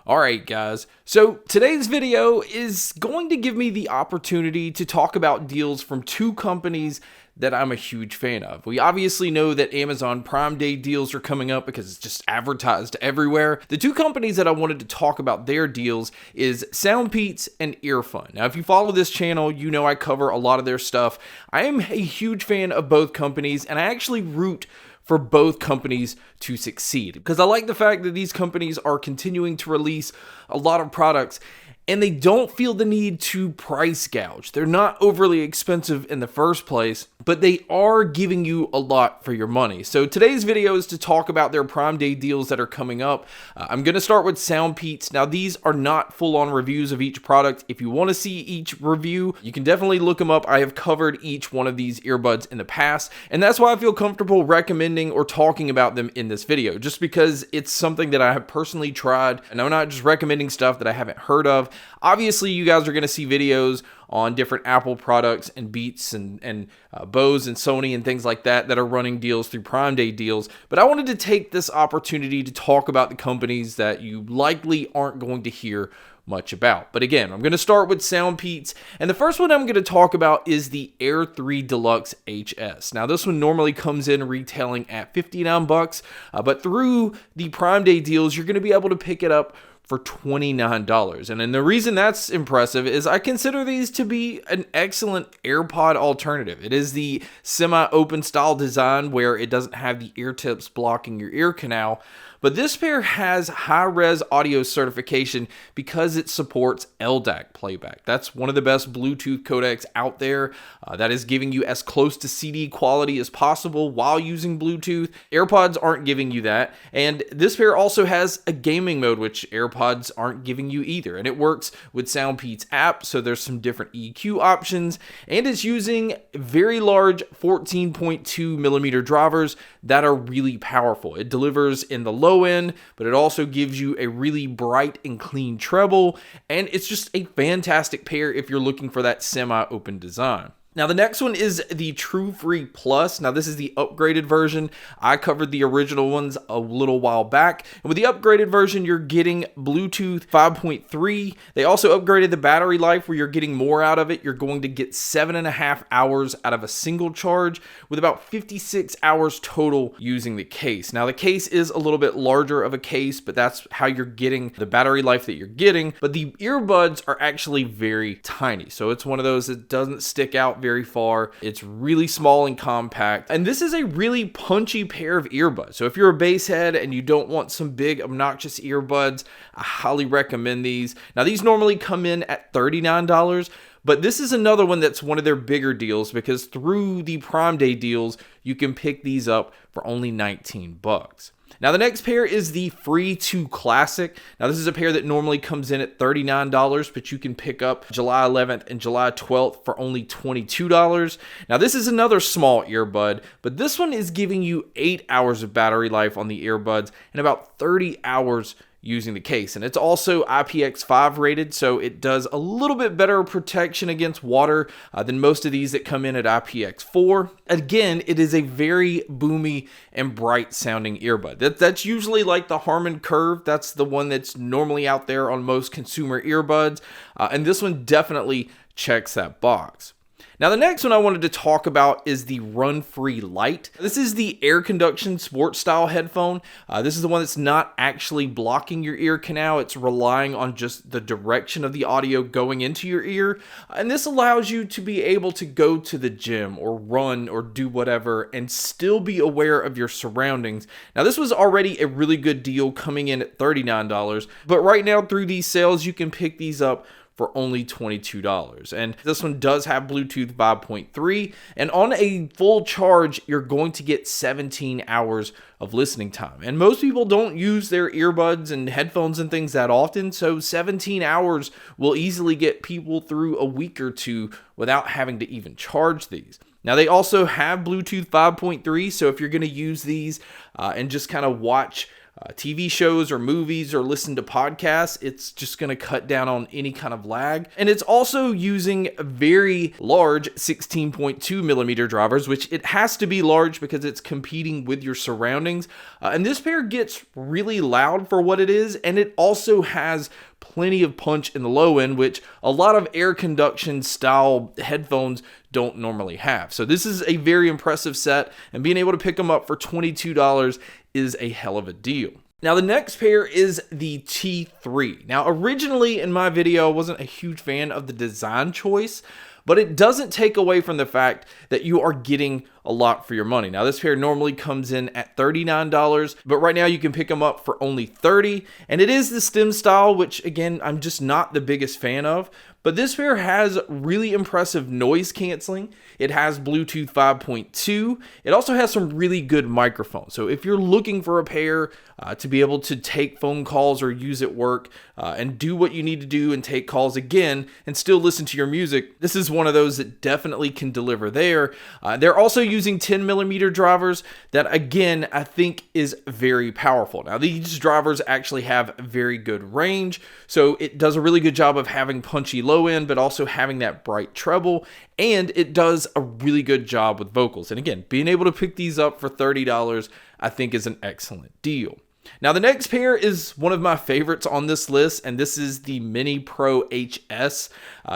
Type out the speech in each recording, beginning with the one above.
Alright guys, so today's video is going to give me the opportunity to talk about deals from two companies that I'm a huge fan of. We obviously know that Amazon Prime Day deals are coming up because it's just advertised everywhere. The two companies that I wanted to talk about their deals is SoundPEATS and EarFun. Now if you follow this channel, you know I cover a lot of their stuff. I am a huge fan of both companies and I actually root for both companies to succeed because I like the fact that these companies are continuing to release a lot of products and they don't feel the need to price gouge. They're not overly expensive in the first place, but they are giving you a lot for your money. So today's video is to talk about their Prime Day deals that are coming up. I'm going to start with SoundPEATS. Now these are not full-on reviews of each product. If you want to see each review, you can definitely look them up. I have covered each one of these earbuds in the past, and that's why I feel comfortable recommending or talking about them in this video, just because it's something that I have personally tried, and I'm not just recommending stuff that I haven't heard of. Obviously, you guys are going to see videos on different Apple products and Beats and Bose and Sony and things like that are running deals through Prime Day deals. But I wanted to take this opportunity to talk about the companies that you likely aren't going to hear much about. But again, I'm going to start with SoundPEATS, and the first one I'm going to talk about is the Air 3 Deluxe HS. Now this one normally comes in retailing at $59, but through the Prime Day deals, you're going to be able to pick it up for $29. And then the reason that's impressive is I consider these to be an excellent AirPod alternative. It is the semi-open style design where it doesn't have the ear tips blocking your ear canal, but this pair has high-res audio certification because it supports LDAC playback. That's one of the best Bluetooth codecs out there. That is giving you as close to CD quality as possible while using Bluetooth. AirPods aren't giving you that. And this pair also has a gaming mode, which AirPods aren't giving you either. And it works with SoundPEATS app, so there's some different EQ options. And it's using very large 14.2 millimeter drivers that are really powerful. It delivers in the low end, but it also gives you a really bright and clean treble, and it's just a fantastic pair if you're looking for that semi-open design. Now the next one is the TrueFree Plus. Now this is the upgraded version. I covered the original ones a little while back. And with the upgraded version, you're getting Bluetooth 5.3. They also upgraded the battery life where you're getting more out of it. You're going to get 7.5 hours out of a single charge with about 56 hours total using the case. Now the case is a little bit larger of a case, but that's how you're getting the battery life that you're getting. But the earbuds are actually very tiny. So it's one of those that doesn't stick out very far. It's really small and compact, and this is a really punchy pair of earbuds. So if you're a bass head and you don't want some big obnoxious earbuds, I highly recommend these. Now these normally come in at $39, but this is another one that's one of their bigger deals because through the Prime Day deals, you can pick these up for only $19. Now the next pair is the Free 2 Classic. Now this is a pair that normally comes in at $39, but you can pick up July 11th and July 12th for only $22. Now this is another small earbud, but this one is giving you 8 hours of battery life on the earbuds and about 30 hours using the case. And it's also IPX5 rated, so it does a little bit better protection against water than most of these that come in at IPX4. Again, it is a very boomy and bright sounding earbud. That's usually like the Harman Curve. That's the one that's normally out there on most consumer earbuds. And this one definitely checks that box. Now the next one I wanted to talk about is the Run Free Lite. This is the air conduction sports style headphone. This is the one that's not actually blocking your ear canal. It's relying on just the direction of the audio going into your ear. And this allows you to be able to go to the gym or run or do whatever and still be aware of your surroundings. Now this was already a really good deal coming in at $39, but right now through these sales you can pick these up for only $22. And this one does have Bluetooth 5.3, and on a full charge you're going to get 17 hours of listening time. And most people don't use their earbuds and headphones and things that often, so 17 hours will easily get people through a week or two without having to even charge these. Now they also have Bluetooth 5.3, so if you're going to use these and just kind of watch TV shows or movies or listen to podcasts. It's just going to cut down on any kind of lag. And it's also using very large 16.2 millimeter drivers, which it has to be large because it's competing with your surroundings. And this pair gets really loud for what it is, and it also has plenty of punch in the low end, which a lot of air conduction style headphones don't normally have. So this is a very impressive set, and being able to pick them up for $22 is a hell of a deal. Now the next pair is the T3. Now originally in my video, I wasn't a huge fan of the design choice, but it doesn't take away from the fact that you are getting a lot for your money. Now this pair normally comes in at $39, but right now you can pick them up for only $30, and it is the stem style, which again, I'm just not the biggest fan of. But this pair has really impressive noise canceling. It has Bluetooth 5.2. It also has some really good microphones. So if you're looking for a pair to be able to take phone calls or use at work and do what you need to do and take calls again and still listen to your music, this is one of those that definitely can deliver there. They're also using 10 millimeter drivers that, again, I think is very powerful. Now these drivers actually have very good range, so it does a really good job of having punchy low end, but also having that bright treble, and it does a really good job with vocals. And again, being able to pick these up for $30, I think is an excellent deal. Now the next pair is one of my favorites on this list, and this is the Mini Pro HS.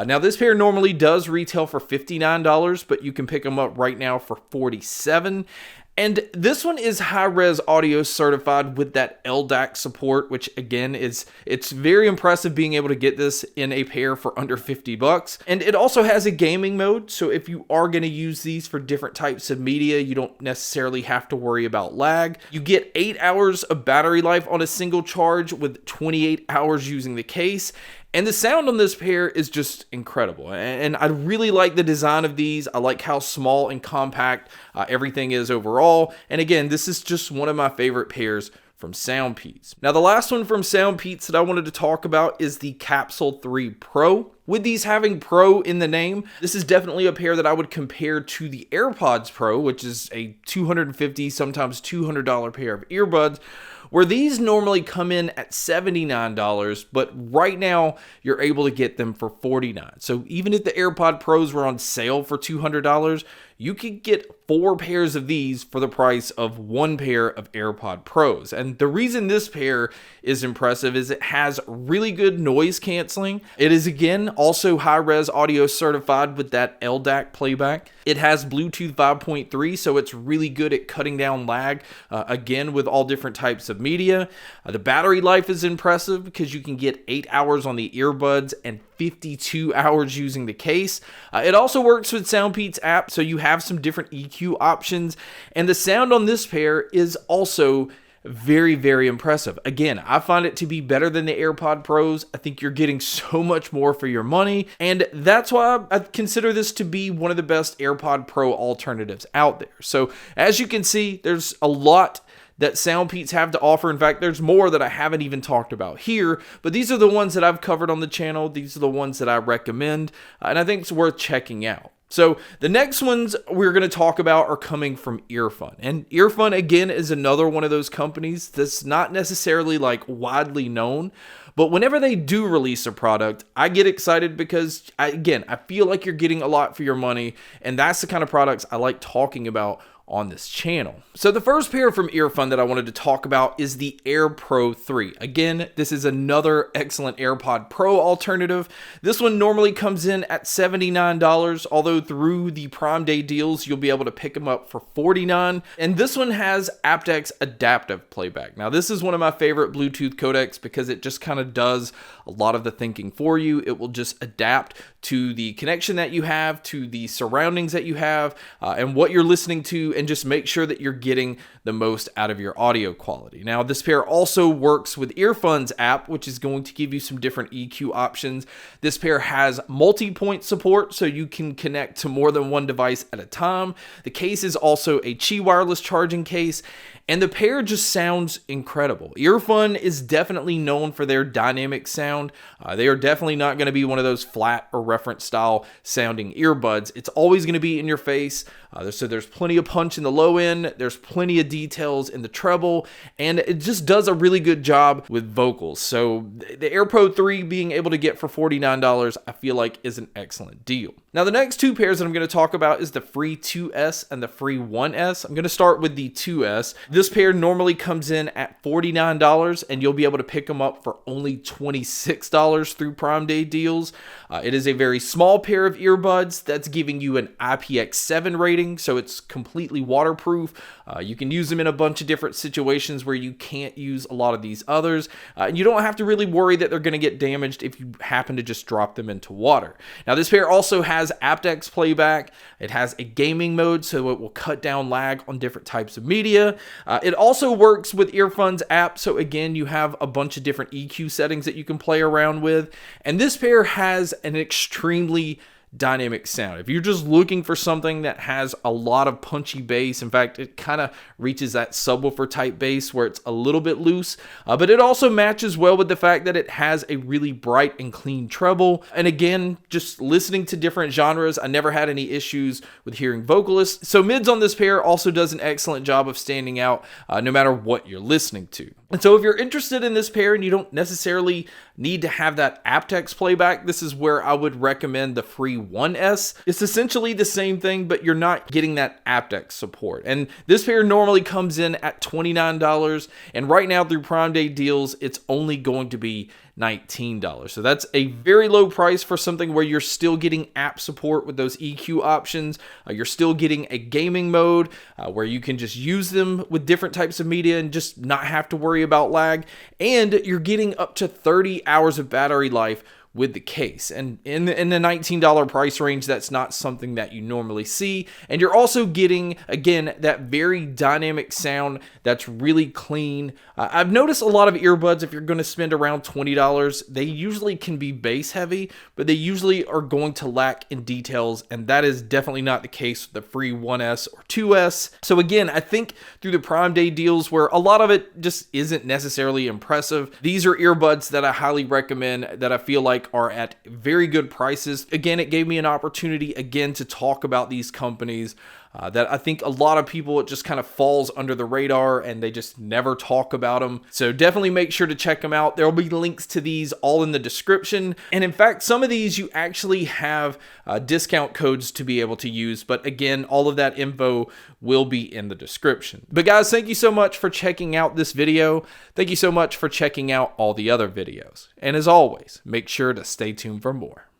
Now this pair normally does retail for $59, but you can pick them up right now for $47. And this one is high-res audio certified with that LDAC support, which again it's very impressive being able to get this in a pair for under $50. And it also has a gaming mode, so if you are going to use these for different types of media, you don't necessarily have to worry about lag. You get 8 hours of battery life on a single charge with 28 hours using the case. And the sound on this pair is just incredible. And I really like the design of these. I like how small and compact everything is overall. And again, this is just one of my favorite pairs from SoundPEATS. Now the last one from SoundPEATS that I wanted to talk about is the Capsule 3 Pro. With these having Pro in the name, this is definitely a pair that I would compare to the AirPods Pro, which is a $250, sometimes $200 pair of earbuds, where these normally come in at $79, but right now you're able to get them for $49. So even if the AirPod Pros were on sale for $200, you could get 4 pairs of these for the price of 1 pair of AirPod Pros. And the reason this pair is impressive is it has really good noise canceling. It is, again, also high-res audio certified with that LDAC playback. It has Bluetooth 5.3, so it's really good at cutting down lag, again, with all different types of media. The battery life is impressive because you can get 8 hours on the earbuds and 52 hours using the case. It also works with SoundPEATS app, so you have some different EQ options, and the sound on this pair is also very, very impressive. Again, I find it to be better than the AirPod Pros. I think you're getting so much more for your money, and that's why I consider this to be one of the best AirPod Pro alternatives out there. So as you can see, there's a lot that SoundPEATS have to offer. In fact, there's more that I haven't even talked about here, but these are the ones that I've covered on the channel. These are the ones that I recommend, and I think it's worth checking out. So the next ones we're going to talk about are coming from EarFun. And EarFun, again, is another one of those companies that's not necessarily like widely known, but whenever they do release a product, I get excited because, I feel like you're getting a lot for your money, and that's the kind of products I like talking about on this channel. So the first pair from EarFun that I wanted to talk about is the Air Pro 3. Again, this is another excellent AirPod Pro alternative. This one normally comes in at $79, although through the Prime Day deals, you'll be able to pick them up for $49. And this one has aptX adaptive playback. Now, this is one of my favorite Bluetooth codecs because it just kind of does a lot of the thinking for you. It will just adapt to the connection that you have, to the surroundings that you have, and what you're listening to, and just make sure that you're getting the most out of your audio quality. Now, this pair also works with EarFun's app, which is going to give you some different EQ options. This pair has multi-point support, so you can connect to more than one device at a time. The case is also a Qi wireless charging case, and the pair just sounds incredible. EarFun is definitely known for their dynamic sound. They are definitely not going to be one of those flat or reference style sounding earbuds. It's always going to be in your face. So there's plenty of punch in the low end. There's plenty of details in the treble, and it just does a really good job with vocals. So the AirPro 3 being able to get for $49, I feel like is an excellent deal. Now the next two pairs that I'm going to talk about is the Free 2S and the Free 1S. I'm going to start with the 2S. This pair normally comes in at $49, and you'll be able to pick them up for only $26 through Prime Day deals. It is a very small pair of earbuds that's giving you an IPX7 rating, so it's completely waterproof. You can use them in a bunch of different situations where you can't use a lot of these others, and you don't have to really worry that they're going to get damaged if you happen to just drop them into water. Now this pair also has aptX playback. It has a gaming mode, so it will cut down lag on different types of media. It also works with EarFun's app, so again, you have a bunch of different EQ settings that you can play around with. And this pair has an extremely dynamic sound. If you're just looking for something that has a lot of punchy bass, in fact, it kind of reaches that subwoofer type bass where it's a little bit loose, but it also matches well with the fact that it has a really bright and clean treble. And again, just listening to different genres, I never had any issues with hearing vocalists. So mids on this pair also does an excellent job of standing out no matter what you're listening to. And so if you're interested in this pair and you don't necessarily need to have that aptX playback, this is where I would recommend the Free 1S. It's essentially the same thing, but you're not getting that aptX support. And this pair normally comes in at $29, and right now through Prime Day deals, it's only going to be $19. So that's a very low price for something where you're still getting app support with those EQ options. You're still getting a gaming mode where you can just use them with different types of media and just not have to worry about lag. And you're getting up to 30 hours of battery life with the case. And in the $19 price range, that's not something that you normally see. And you're also getting, again, that very dynamic sound that's really clean. I've noticed a lot of earbuds, if you're going to spend around $20, they usually can be bass heavy, but they usually are going to lack in details. And that is definitely not the case with the Free 1S or 2S. So again, I think through the Prime Day deals where a lot of it just isn't necessarily impressive, these are earbuds that I highly recommend, that I feel like are at very good prices. Again, it gave me an opportunity again to talk about these companies that I think a lot of people, it just kind of falls under the radar and they just never talk about them. So definitely make sure to check them out. There will be links to these all in the description. And in fact, some of these you actually have discount codes to be able to use. But again, all of that info will be in the description. But guys, thank you so much for checking out this video. Thank you so much for checking out all the other videos. And as always, make sure to stay tuned for more.